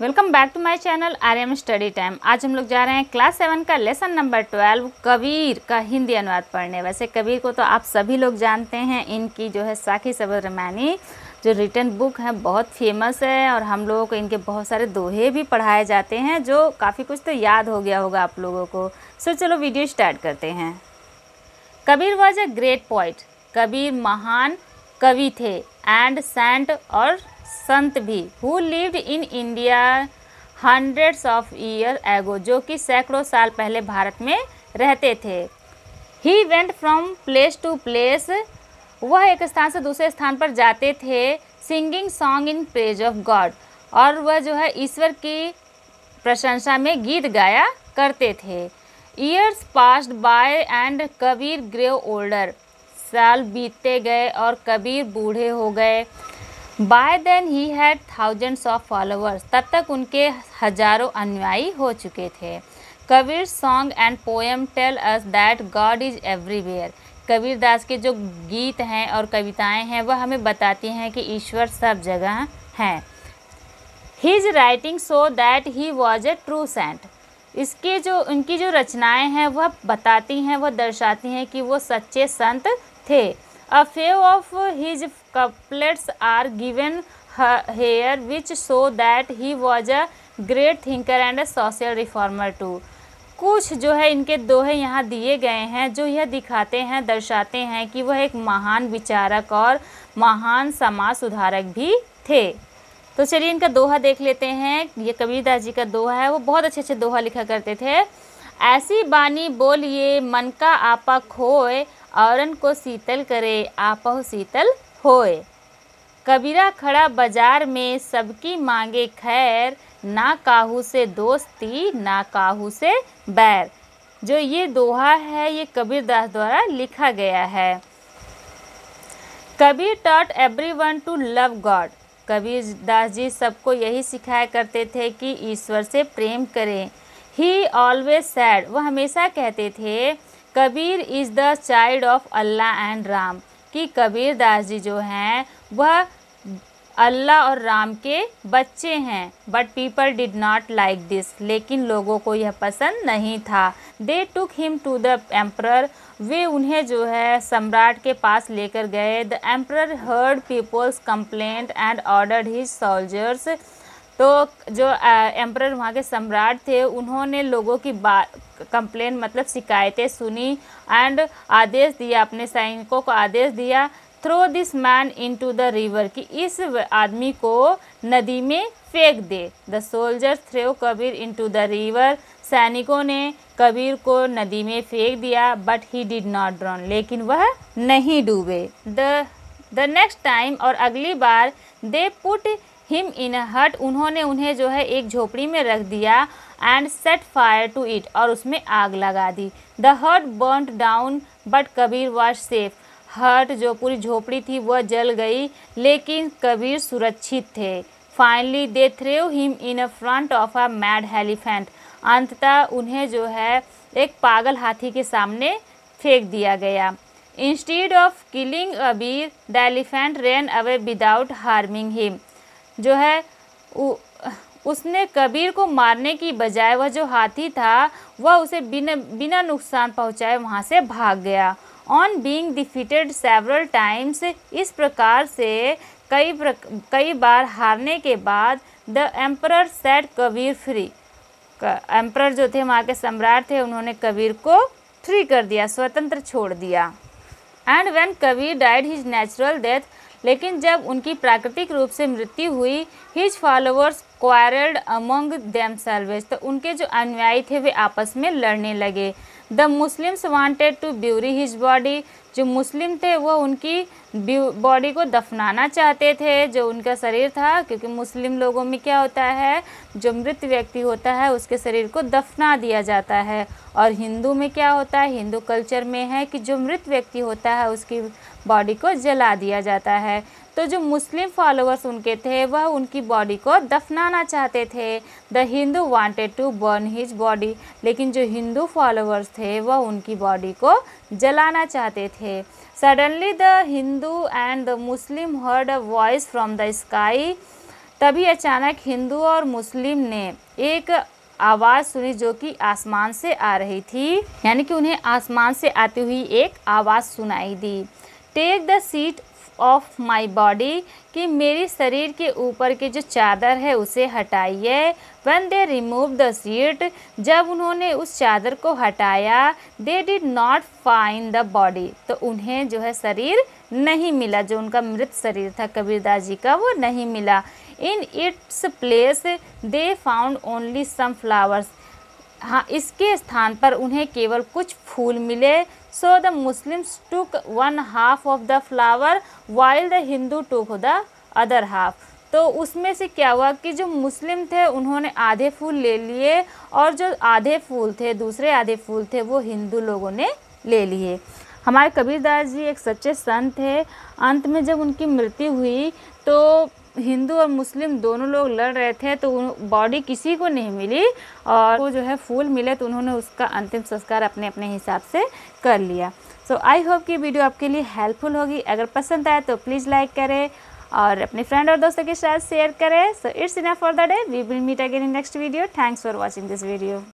Welcome back to my channel Aryam study time. आज हम लोग जा रहे हैं क्लास 7 का लेसन नंबर 12 कबीर का हिंदी अनुवाद पढ़ने। वैसे कबीर को तो आप सभी लोग जानते हैं, इनकी जो है साखी सबर रामायणी जो रिटन बुक है बहुत फेमस है और हम लोगों को इनके बहुत सारे दोहे भी पढ़ाए जाते हैं जो काफ़ी कुछ तो याद हो गया होगा आप लोगों को। सो चलो वीडियो स्टार्ट करते हैं। Kabir was a great poet. Kabir महान कवि थे एंड सेंट और संत भी, who lived in India hundreds of year ago, जो कि सैकड़ों साल पहले भारत में रहते थे। He went from place to place, वह एक स्थान से दूसरे स्थान पर जाते थे। Singing song in praise of God, और वह जो है ईश्वर की प्रशंसा में गीत गाया करते थे। Years passed by and Kabir grew older, साल बीतते गए और कबीर बूढ़े हो गए। By then he had thousands of followers, तब तक उनके हजारों अनुयायी हो चुके थे। Kabir song and poem tell us that God is everywhere, Kabir Das के जो गीत हैं और कविताएं हैं वह हमें बताती हैं कि ईश्वर सब जगह हैं। His writing so that he was a true saint, उनकी जो रचनाएं हैं वह बताती हैं, वह दर्शाती हैं कि वो सच्चे संत थे। A few of his couplets are given here which show that he was a great thinker and a social reformer too. कुछ जो है इनके दोहे यहाँ दिए गए हैं जो यह दिखाते हैं, दर्शाते हैं कि वह एक महान विचारक और महान समाज सुधारक भी थे। तो चलिए इनका दोहा देख लेते हैं। ये कबीरदास जी का दोहा है, वो बहुत अच्छे अच्छे दोहा लिखा करते थे। ऐसी बानी बोलिए मन का आपा खोए, औरन को शीतल करे आपहु शीतल होए। कबीरा खड़ा बाजार में सबकी मांगे खैर, ना काहू से दोस्ती ना काहू से बैर। जो ये दोहा है ये कबीरदास द्वारा लिखा गया है। Kabir taught everyone to love God, Kabirdas ji सबको यही सिखाया करते थे कि ईश्वर से प्रेम करें। ही ऑलवेज सैड, वह हमेशा कहते थे Kabir is the child of Allah and Ram, कि कबीर दास जी जो हैं वह अल्लाह और राम के बच्चे हैं। But people did not like this, लेकिन लोगों को यह पसंद नहीं था। They took him to the emperor, वे उन्हें जो है सम्राट के पास लेकर गए। The emperor heard people's complaint and ordered his soldiers, तो जो एम्परर वहाँ के सम्राट थे उन्होंने लोगों की कंप्लेन मतलब शिकायतें सुनी एंड आदेश दिया, अपने सैनिकों को आदेश दिया throw this man into the river, कि इस आदमी को नदी में फेंक दे। The soldiers throw Kabir into the river, सैनिकों ने कबीर को नदी में फेंक दिया। But he did not drown, लेकिन वह नहीं डूबे। द नेक्स्ट टाइम, और अगली बार, दे पुट हिम इन अ हट, उन्होंने उन्हें जो है एक झोपड़ी में रख दिया। And set fire to it, और उसमें आग लगा दी। The hut burnt down but Kabir was safe, hut जो पूरी झोपड़ी थी वह जल गई लेकिन कबीर सुरक्षित थे। Finally they threw him in a front of a mad elephant, अंततः उन्हें जो है एक पागल हाथी के सामने फेंक दिया गया। Instead of killing Kabir the elephant ran away without harming him, जो है उसने कबीर को मारने की बजाय वह जो हाथी था वह उसे बिना नुकसान पहुंचाए वहां से भाग गया। On being defeated several times, इस प्रकार से कई बार हारने के बाद, the emperor set Kabir free, emperor जो थे वहाँ के सम्राट थे उन्होंने कबीर को फ्री कर दिया, स्वतंत्र छोड़ दिया। And when Kabir died his natural death, लेकिन जब उनकी प्राकृतिक रूप से मृत्यु हुई, his followers quarrelled among themselves, तो उनके जो अनुयायी थे वे आपस में लड़ने लगे। The Muslims wanted to bury his body, जो मुस्लिम थे वह उनकी बॉडी को दफनाना चाहते थे, जो उनका शरीर था, क्योंकि मुस्लिम लोगों में क्या होता है जो मृत व्यक्ति होता है उसके शरीर को दफना दिया जाता है। और हिंदू में क्या होता है, हिंदू कल्चर में है कि जो मृत व्यक्ति होता है उसकी बॉडी को जला दिया जाता है। तो जो मुस्लिम फॉलोअर्स उनके थे वह उनकी बॉडी को दफनाना चाहते थे। The Hindu wanted to burn his body, लेकिन जो हिंदू फॉलोअर्स थे वह उनकी बॉडी को जलाना चाहते थे। Suddenly the Hindu and the Muslim heard a voice from the sky, तभी अचानक हिंदू और मुस्लिम ने एक आवाज़ सुनी जो कि आसमान से आ रही थी, यानी कि उन्हें आसमान से आती हुई एक आवाज़ सुनाई दी। Take the seat of my body, कि मेरी शरीर के ऊपर की जो चादर है उसे हटाइए। When they removed the sheet, जब उन्होंने उस चादर को हटाया, they did not find the body, तो उन्हें जो है शरीर नहीं मिला, जो उनका मृत शरीर था कबीरदास जी का वो नहीं मिला। In its place they found only some flowers, हाँ इसके स्थान पर उन्हें केवल कुछ फूल मिले। So the Muslims took 1/2 of the flower while the Hindu took the other half, तो उसमें से क्या हुआ कि जो मुस्लिम थे उन्होंने आधे फूल ले लिए और जो आधे फूल थे, दूसरे आधे फूल थे, वो हिंदू लोगों ने ले लिए। हमारे कबीरदास जी एक सच्चे संत थे। अंत में जब उनकी मृत्यु हुई तो हिंदू और मुस्लिम दोनों लोग लड़ रहे थे, तो बॉडी किसी को नहीं मिली और वो जो है फूल मिले तो उन्होंने उसका अंतिम संस्कार अपने अपने हिसाब से कर लिया। सो आई होप कि वीडियो आपके लिए हेल्पफुल होगी। अगर पसंद आए तो प्लीज़ लाइक करें और अपने फ्रेंड और दोस्तों के साथ शेयर करें। So it's enough for the day, we will meet again in next video. Thanks for watching this video.